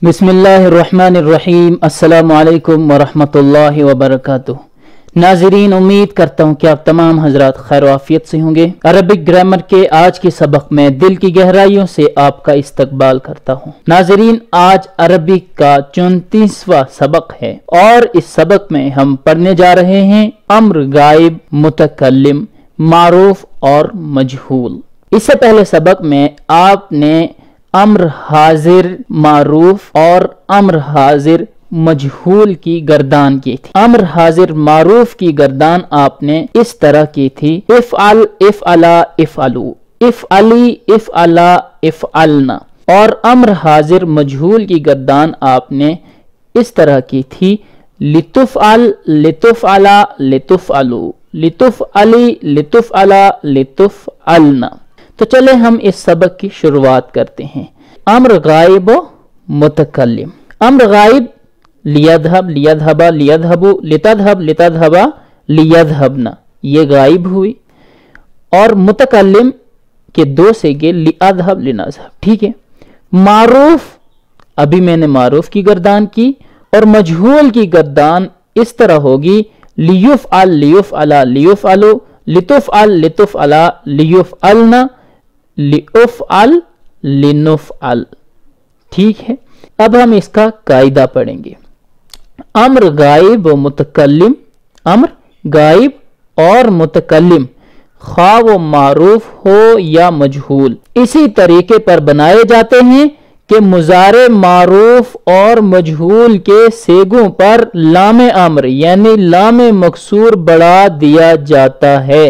बिस्मिल्लाहिर्रहमानिर्रहीम। अस्सलामु अलैकुम वरहमतुल्लाहि वबरकातुह। नाज़रीन, उम्मीद करता हूँ कि आप तमाम हजरात खैर आफियत से होंगे। अरबिक ग्रामर के आज के सबक में दिल की गहराइयों से आपका इस्तकबाल करता हूँ। नाज़रीन, आज अरबिक का 34वां सबक है और इस सबक में हम पढ़ने जा रहे हैं अम्र, गायब, मुतकल्लिम, मारूफ और मजहूल। इससे पहले सबक में आपने अम्र हाजिर मारूफ और अम्र हाजिर मजहूल की गर्दान की थी। अम्र हाजिर मारूफ की गर्दान आपने इस तरह की थी, इफ़अल, इफ़अला, इफ़अलू, इफ़अली, इफ़अला, इफ़अलना। और अम्र हाजिर मजहूल की गर्दान आपने इस तरह की थी, लितुफ़अल, लितुफ़अला, लितुफ़अलू, लितुफ़अली, लितुफ़अला, लितुफ़अलना। तो चले हम इस सबक की शुरुआत करते हैं। अम्र गायब मुतकल्लिम। अम्र गायब लियदहब, लियदहबा, लियदहबू, लितदहब, लितदहबा, लियदहबना, ये गायब हुई। और मुतकल्लिम के दो सेगे लिअदहब, लिनज़हब। ठीक है। मारूफ, अभी मैंने मारूफ की गर्दान की। और मजहूल की गर्दान इस तरह होगी, लियुफ़अल, लियुफ़अला, लियुफ़अलू, लितुफ़अल, लितुफ़अला, लियुफ़अलना, लिउफ़अल, लिनुफ़अल। ठीक है। अब हम इसका कायदा पढ़ेंगे। अम्र गायब व मुतकल्लिम, अम्र गायब और मुतकल्लिम, खा वो मारूफ हो या मजहूल, इसी तरीके पर बनाए जाते हैं कि मुज़ारे मारूफ और मजहूल के सेगों पर लामे अम्र यानी लामे मकसूर बढ़ा दिया जाता है।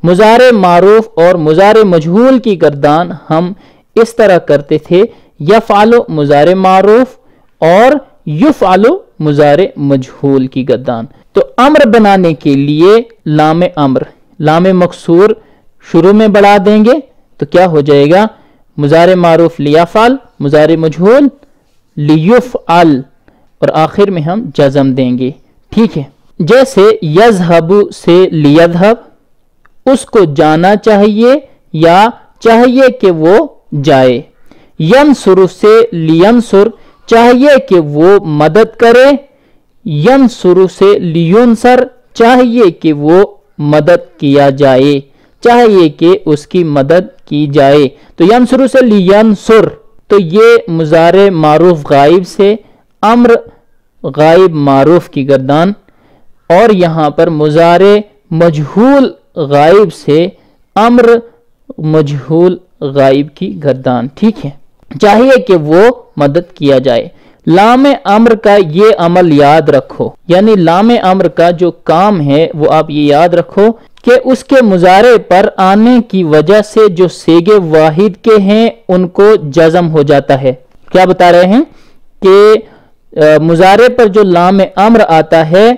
मुज़ारे मारूफ और मुज़ारे मजहूल की गर्दान हम इस तरह करते थे, यफ़अलु मुज़ारे मारूफ और युफ़अलु मुज़ारे मजहूल की गर्दान। तो अम्र बनाने के लिए लामे अम्र, लामे मकसूर शुरू में बढ़ा देंगे तो क्या हो जाएगा, मुज़ारे मारूफ लियफ़अल, मुज़ारे मजहूल लियुफ़अल, और आखिर में हम जज़म देंगे। ठीक है। जैसे यज़हबु से लियज़हब, उसको जाना चाहिए या चाहिए कि वो जाए। यंसुरु से लियंसुर, चाहिए कि वो मदद करे। यंसुरु से लियुनसर, चाहिए कि वो मदद किया जाए, चाहिए कि उसकी मदद की जाए। तो यंसुरु से लियंसुर, तो ये मुज़ारे मारूफ गायब से अम्र गायब मारूफ की गर्दान, और यहाँ पर मुज़ारे मजहूल गायब से अम्र मजहूल गायब की गर्दान। ठीक है। चाहिए कि वो मदद किया जाए। लामे अम्र का ये अमल याद रखो, यानी लामे अम्र का जो काम है वो आप ये याद रखो कि उसके मुज़ारे पर आने की वजह से जो सेगे वाहिद के हैं उनको जज़म हो जाता है। क्या बता रहे हैं कि मुज़ारे पर जो लामे अम्र आता है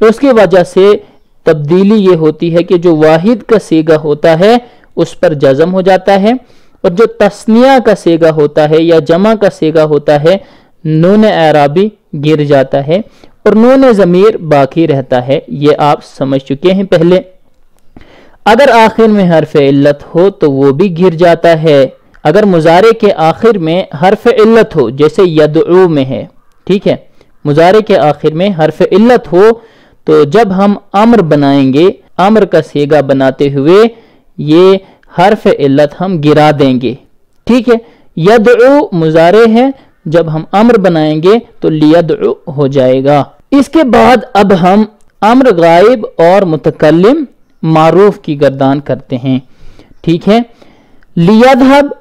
उसकी वजह से तब्दीली ये होती है कि जो वाहिद का सेगा होता है उस पर जज़म हो जाता है, और जो तस्निया का सेगा होता है या जमा का सेगा होता है नून एराबी गिर जाता है और नून ज़मीर बाकी रहता है। ये आप समझ चुके हैं पहले। अगर आखिर में हर्फ इल्लत हो तो वो भी गिर जाता है। अगर मुज़ारे के आखिर में हर्फ इल्लत हो, जैसे यदउ में है, ठीक है, मुज़ारे के आखिर में हर्फ इल्लत हो तो जब हम अम्र बनाएंगे, अम्र का सेगा बनाते हुए ये हर्फ इल्लत हम गिरा देंगे। ठीक है। यदउ मुज़ारे है, जब हम अम्र बनाएंगे तो लियदउ हो जाएगा। इसके बाद अब हम अम्र गायब और मुतकल्लिम मारूफ की गर्दान करते हैं। ठीक है। लियदहब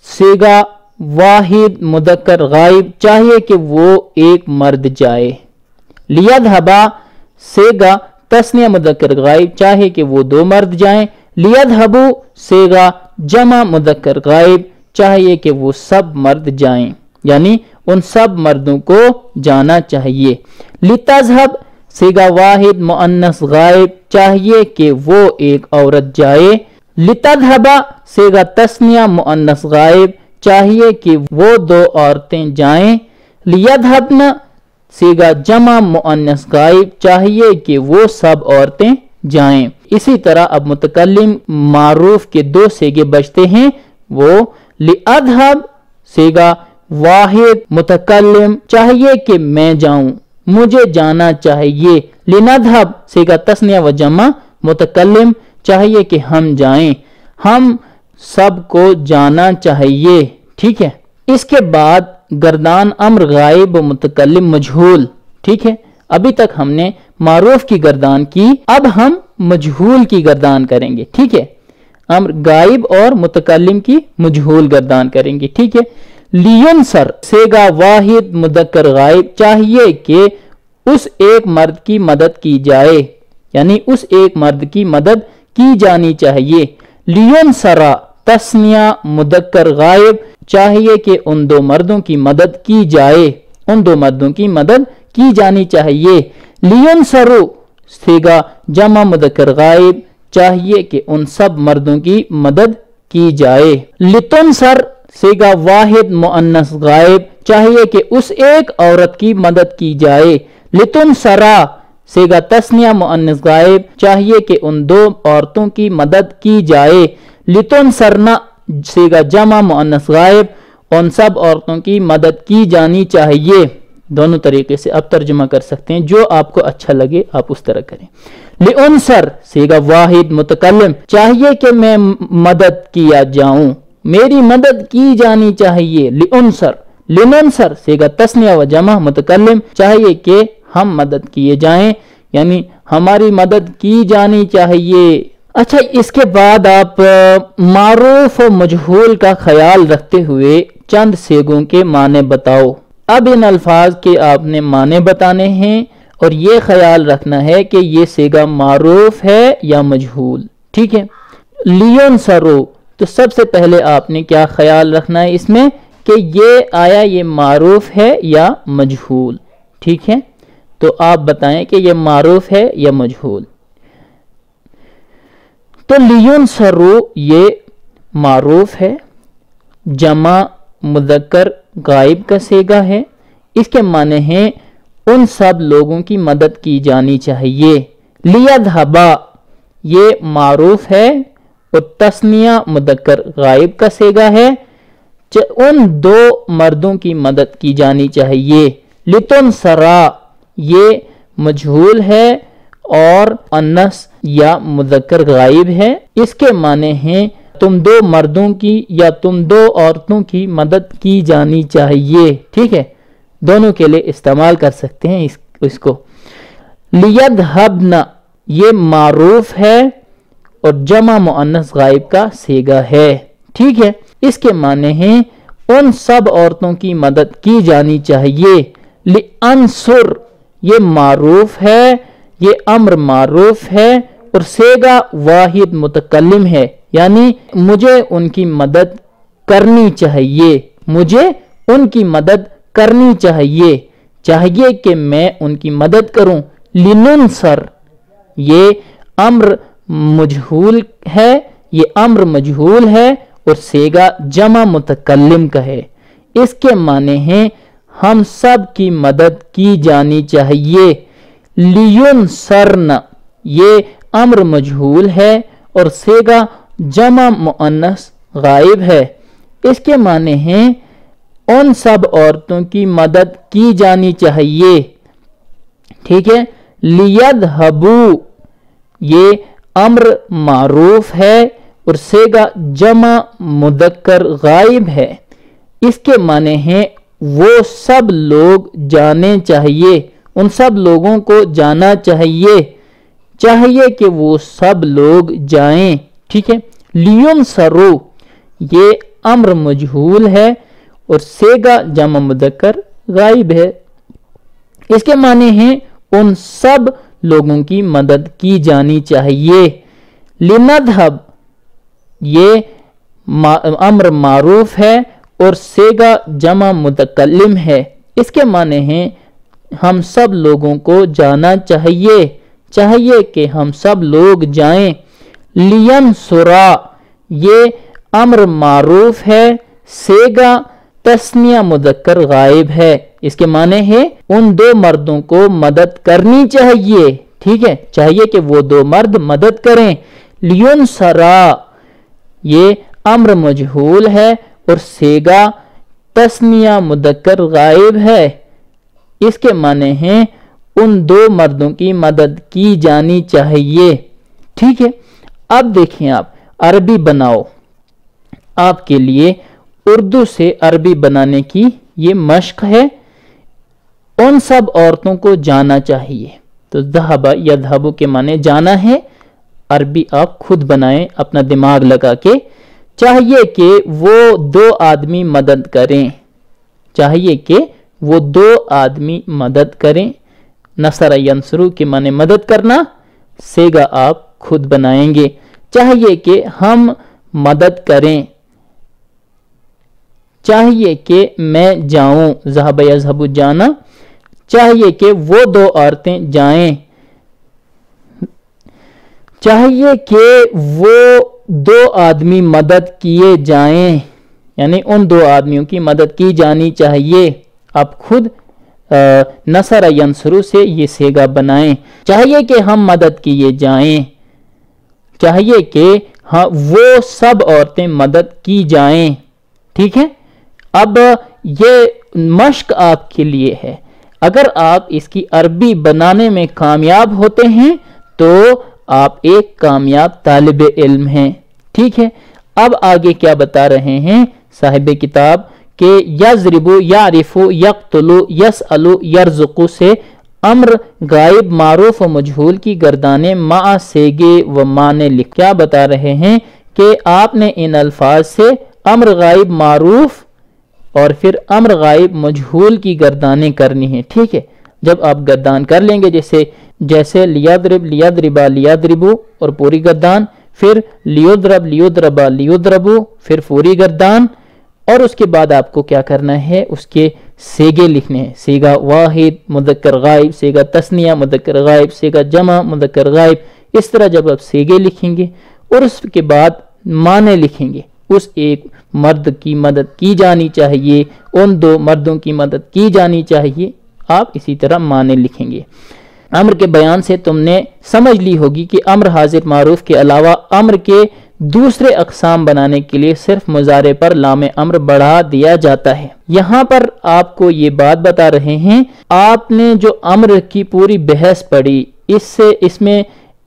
सेगा वाहिद मुदक्कर गायब, चाहिए कि वो एक मर्द जाए। लियदहबा सेगा तस्निया मुदक्कर गायब, चाहे कि वो दो मर्द जाएं। लियदहबु सेगा जमा मुदक्कर गायब, चाहिए कि वो सब मर्द जाएं, यानी उन सब मर्दों को जाना चाहिए। लितज़हब सेगा वाहिद मुअन्नस गायब, चाहिए कि वो एक औरत जाए। लितज़हबा सेगा तस्निया मुअन्नस गायब, चाहिए कि वो दो औरतें जाएं। लियदहबना सेगा जमा मुअन्नस गायब, चाहिए कि वो सब औरतें जाएं। इसी तरह अब मुतकल्लिम मारूफ के दो सेगे बचते हैं, वो लिअदहब सेगा वाहिद मुतकल्लिम चाहिए कि मैं जाऊं, मुझे जाना चाहिए। लिनधहब सीगा तस्निया व जमा, मुतकल्लिम चाहिए कि हम जाएं, हम सबको जाना चाहिए। ठीक है। इसके बाद गर्दान अम्र गायब मुतकल्लिम मजहूल। ठीक है, अभी तक हमने मारूफ की गर्दान की, अब हम मजहूल की गर्दान करेंगे। ठीक है, अम्र गायब और मुतकल्लिम की मजहूल गर्दान करेंगे। ठीक है। लियुनसर सेगा वाहिद मुदक्कर गायब चाहिए कि उस एक मर्द की मदद की जाए, यानी उस एक मर्द की मदद की जानी चाहिए। लियुनसरा तस्निया मुदक्कर गायब चाहिए कि उन दो मर्दों की मदद की जाए, उन दो मर्दों की मदद की जानी चाहिए। लियुनसरु सेगा जमा मुदक्कर गायब चाहिए कि उन सब मर्दों की मदद की जाए। लितुनसर सेगा वाहिद मुअन्नस गायब चाहिए कि उस एक औरत की मदद की जाए। लितुनसरा सेगा तस्निया मुअन्नस गायब चाहिए कि उन दो औरतों की मदद की जाए। लितुनसरना सेगा जमा मुअन्नस गायब उन सब औरतों की मदद की जानी चाहिए। दोनों तरीके से आप तर्जुमा कर सकते हैं, जो आपको अच्छा लगे आप उस तरह करें। लिउनसर सेगा वाहिद मुतकल्लिम चाहिए कि मैं मदद किया जाऊं, मेरी मदद की जानी चाहिए। लिउनसर लिनुनसर सेगा तस्निया व जमा मुतकल्लिम चाहिए कि हम मदद किए जाएं, यानी हमारी मदद की जानी चाहिए। अच्छा, इसके बाद आप मारूफ और मजहूल का ख्याल रखते हुए चंद सेगों के माने बताओ। अब इन अल्फाज के आपने माने बताने हैं और ये ख्याल रखना है कि ये सेगा मारूफ है या मजहूल। ठीक है। लियोन सरो, तो सबसे पहले आपने क्या ख्याल रखना है इसमें कि ये आया ये मारूफ है या मजहूल। ठीक है, तो आप बताएं कि ये मारूफ है या मजहूल। तो लियोन सरो ये मारूफ है, जमा मुदक्कर गायब का सेगा है, इसके माने हैं उन सब लोगों की मदद की जानी चाहिए। लियधबा ये मारूफ है और तस्निया मुदक्कर गायब का सेगा है, उन दो मर्दों की मदद की जानी चाहिए। लितुनसरा ये मजहूल है और अन्नस या मुदक्कर गायब है, इसके माने हैं तुम दो मर्दों की या तुम दो औरतों की मदद की जानी चाहिए। ठीक है, दोनों के लिए इस्तेमाल कर सकते हैं इसको। लियधहबना ये मारूफ है और जमा मुअन्नस गायब का सेगा है। ठीक है, इसके माने हैं उन सब औरतों की मदद की जानी चाहिए। लिअंसुर ये मारूफ है, ये अम्र मारूफ है और सेगा वाहिद मुतकल्लिम है, यानी मुझे उनकी मदद करनी चाहिए, मुझे उनकी मदद करनी चाहिए, चाहिए कि मैं उनकी मदद करूं। लिनुनसर ये अम्र मजहूल है, ये अम्र मजहूल है और सेगा जमा मुतकल्लिम का है, इसके माने हैं हम सब की मदद की जानी चाहिए। लियुनसरन ये अम्र मजहूल है और सेगा जमा मुअन्नस गायब है, इसके माने हैं उन सब औरतों की मदद की जानी चाहिए। ठीक है। लियधहबू ये अम्र मारूफ है और सेगा जमा मुदक्कर गायब है, इसके माने हैं वो सब लोग जाने चाहिए, उन सब लोगों को जाना चाहिए, चाहिए कि वो सब लोग जाएं। ठीक है। लियुनसरू ये अम्र मजहूल है और सेगा जमा मुदक्कर गायब है, इसके माने हैं उन सब लोगों की मदद की जानी चाहिए। लिनधहब ये अम्र मारूफ है और सेगा जमा मुतकल्लिम है, इसके माने हैं हम सब लोगों को जाना चाहिए, चाहिए कि हम सब लोग जाएं। लियनसुरा ये अम्र मारूफ है, सेगा तस्निया मुदक्कर गायब है, इसके माने हैं उन दो मर्दों को मदद करनी चाहिए। ठीक है, चाहिए कि वो दो मर्द मदद करें। लियुनसरा ये अम्र मजहूल है और सेगा तस्निया मुदक्कर गायब है, इसके माने हैं उन दो मर्दों की मदद की जानी चाहिए। ठीक है, अब देखें आप अरबी बनाओ, आपके लिए उर्दू से अरबी बनाने की ये मश्क है। उन सब औरतों को जाना चाहिए, तो ज़हबा यज़हबु के माने जाना है, अरबी आप खुद बनाएं अपना दिमाग लगा के। चाहिए कि वो दो आदमी मदद करें, चाहिए कि वो दो आदमी मदद करें। नसर यंसरू के माने मदद करना, सेगा आप खुद बनाएंगे। चाहिए कि हम मदद करें, चाहिए कि मैं जाऊं, ज़हब यज़हबु जाना, चाहिए कि वो दो औरतें जाएं, चाहिए कि वो दो आदमी मदद किए जाएं, यानी उन दो आदमियों की मदद की जानी चाहिए। आप खुद नसर यंसरू से ये सेगा बनाएं। चाहिए कि हम मदद किए जाएं, चाहिए कि हाँ वो सब औरतें मदद की जाएं। ठीक है, अब ये मश्क आपके लिए है। अगर आप इसकी अरबी बनाने में कामयाब होते हैं तो आप एक कामयाब तालिब इल्म हैं। ठीक है, अब आगे क्या बता रहे हैं साहिब किताब के यज़रिबु यारिफु यक़्तुलु यसअलु यरज़ुक़ु से अम्र गायब मारूफ व मजहूल की गर्दाने मा सेगे व माने लिख। क्या बता रहे हैं कि आपने इन अल्फाज से अम्र गायब मारूफ और फिर अम्र गायब मजहूल की गर्दानें करनी है। ठीक है, जब आप गर्दान कर लेंगे, जैसे लियाद्रिब लियाद्रिबा लियाद्रिबू और पूरी गर्दान, फिर लियुद्रब लियुद्रबा लियुद्रबू, फिर पूरी गर्दान, और उसके बाद आपको क्या करना है, उसके सेगे लिखने हैं। सेगा वाहिद मुदक्कर गायब, सेगा तस्निया मुदक्कर गायब, सेगा जमा मुदक्कर गायब। इस तरह जब आप सेगे लिखेंगे और उसके बाद माने लिखेंगे, उस एक मर्द की मदद की जानी चाहिए, उन दो मर्दों की मदद की जानी चाहिए, आप इसी तरह माने लिखेंगे। अम्र के बयान से तुमने समझ ली होगी कि अम्र हाजिर मारूफ के अलावा अम्र के दूसरे अकसाम बनाने के लिए सिर्फ मुजारे पर लाम अम्र बढ़ा दिया जाता है। यहाँ पर आपको ये बात बता रहे हैं, आपने जो अम्र की पूरी बहस पढ़ी,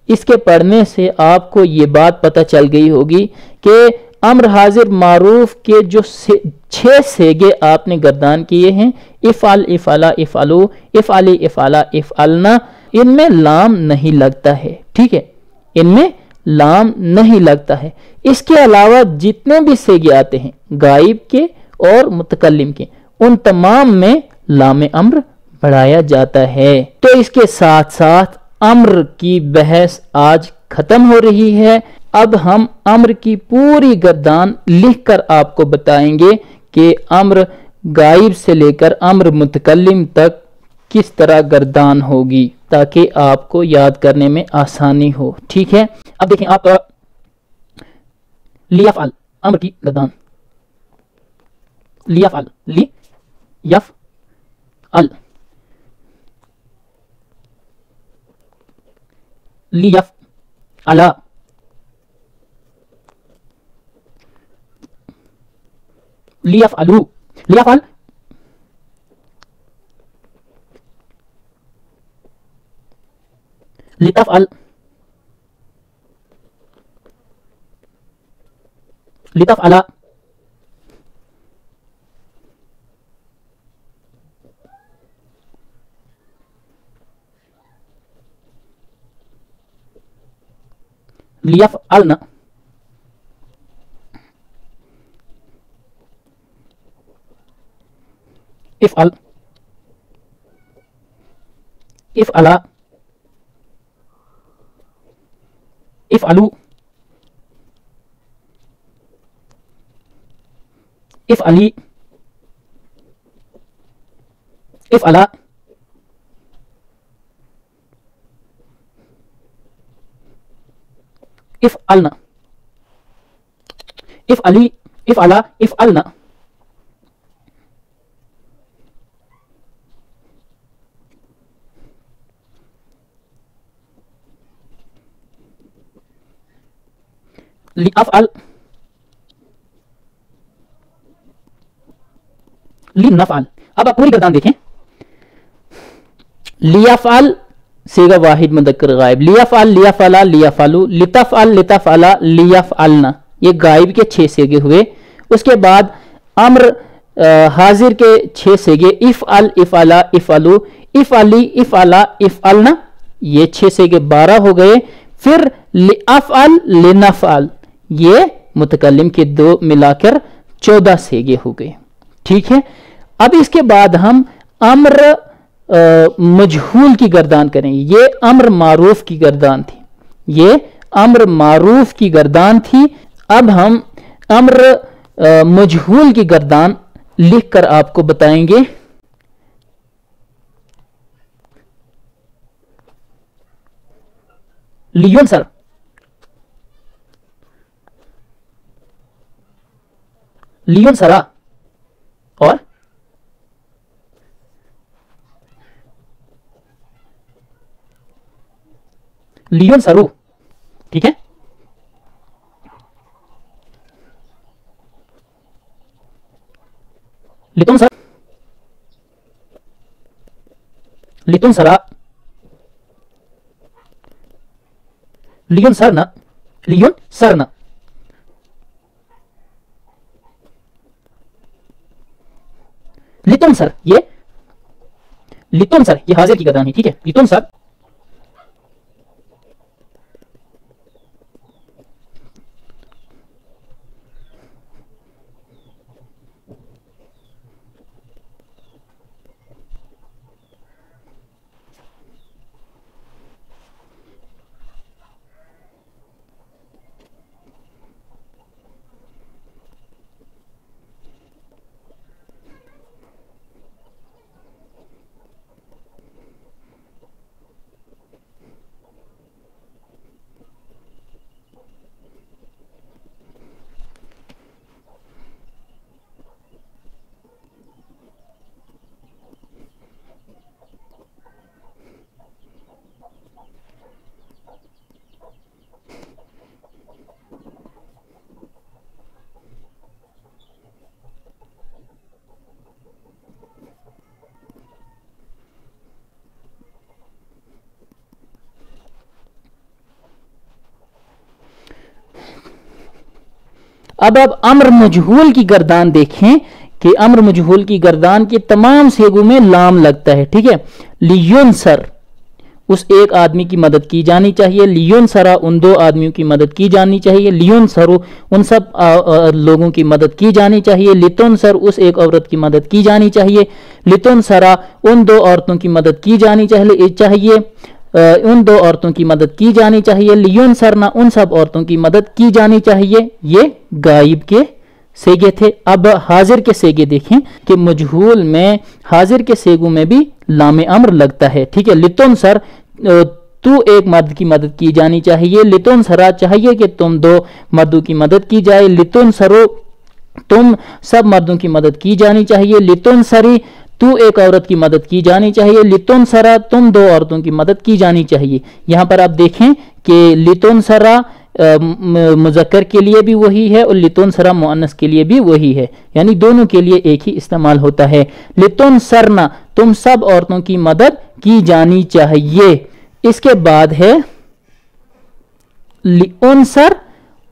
इसके पढ़ने से आपको ये बात पता चल गई होगी कि अम्र हाजिर मारूफ के जो 6 सेगे आपने गर्दान किए हैं, इफ़ाल इफ़ाला इफ़ालू इफ़ाली इफ़ाला इफ़ालना, इनमें लाम नहीं लगता है। ठीक है, इनमें लाम नहीं लगता है। इसके अलावा जितने भी सेगे आते हैं गायब के और मुतकल्लिम के, उन तमाम में लाम अम्र बढ़ाया जाता है। तो इसके साथ साथ अम्र की बहस आज खत्म हो रही है। अब हम अम्र की पूरी गर्दान लिखकर आपको बताएंगे कि अम्र गायब से लेकर अम्र मुतकल्लिम तक किस तरह गर्दान होगी, ताकि आपको याद करने में आसानी हो। ठीक है, अब देखें आप लियाफअल अम्र की गर्दान, लियाफअल ली यफ अल लियफ अला लियफ अलू लियफअल लितफअल लितफअला लियफअलना इफ़अल इफ़अला इफ़अलू इफ़अली इफ़अला इफ़अलना इफ़अली इफ़अला इफ़अलना लिअफ़अल लिनफ़अल। अब आप पूरी गर्दान देखें, लियफ़अल सीगा वाहिद मुदक्कर गायब, लियफ़अल लियफ़अला लियफ़अलु, लितफ़अल लितफ़अला लियफ़अलना, ये गायब के 6 सेगे हुए। उसके बाद अम्र हाजिर के 6 सेगे, इफ़अल इफ़अला इफ़अलु, इफ़अली इफ़अला इफ़अलना, ये 6 सेगे 12 हो गए। फिर लिअफ़अल लिनफ़अल, ये मुतकल्लिम के 2 मिलाकर 14 सेगे हो गए। ठीक है, अब इसके बाद हम अम्र मजहूल की गर्दान करें। ये अम्र मारूफ की गर्दान थी, ये अम्र मारूफ की गर्दान थी। अब हम अम्र मजहूल की गर्दान लिखकर आपको बताएंगे। लियुनसर, लियुनसरा और लियुनसरु। ठीक है, लितुनसर, लितुनसरा, लियुनसरना, लियुनसरना। लितुनसर, ये लितुनसर, ये हाजिर की गर्दान है। ठीक है, लितुनसर, अब आप अम्र मजहूल की गर्दान देखें कि अम्र मजहूल की गर्दान के तमाम सेगों में लाम लगता है। ठीक है, लियुनसर, उस एक आदमी की मदद की जानी चाहिए। लियुनसरा, उन 2 आदमियों की मदद की जानी चाहिए। लियुनसरु, उन सब लोगों की मदद की जानी चाहिए। लितुनसर, उस एक औरत की मदद की जानी चाहिए। लितुनसरा, उन 2 औरतों की मदद की जानी चाहिए, उन 2 औरतों की मदद की जानी चाहिए। लियुनसरना, उन सब औरतों की मदद की जानी चाहिए। ये गायब के सेगे थे। अब हाजिर के सेगे देखें कि मजहूल में हाजिर के सेगों में भी लाम अम्र लगता है। ठीक है, लितुनसर, तू एक मर्द की मदद की जानी चाहिए। लितुनसरा, चाहिए कि तुम 2 मर्दों की मदद की जाए। लितुनसरो, तुम सब मर्दों की मदद की जानी चाहिए। लितुनसरी, तू एक औरत की मदद की जानी चाहिए। लितुनसरा, तुम 2 औरतों की मदद की जानी चाहिए। यहां पर आप देखें कि लितुनसरा मुज़क्कर के लिए भी वही है और लितुनसरा मुअन्नस के लिए भी वही है, यानी दोनों के लिए एक ही इस्तेमाल होता है। लितुनसरना, तुम सब औरतों की मदद की जानी चाहिए। इसके बाद है लिउनसर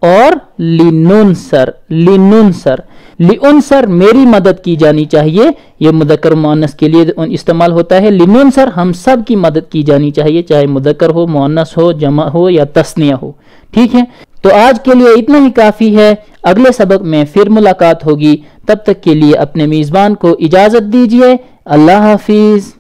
और लिनुनसर। लिनुनसर, लिउनसर, मेरी मदद की जानी चाहिए, यह मुदक्कर मुअन्नस के लिए इस्तेमाल होता है। लिनुनसर, हम सब की मदद की जानी चाहिए, चाहे मुदक्कर हो, मुअन्नस हो, जमा हो या तस्निया हो। ठीक है, तो आज के लिए इतना ही काफी है। अगले सबक में फिर मुलाकात होगी, तब तक के लिए अपने मेजबान को इजाजत दीजिए। अल्लाह हाफिज।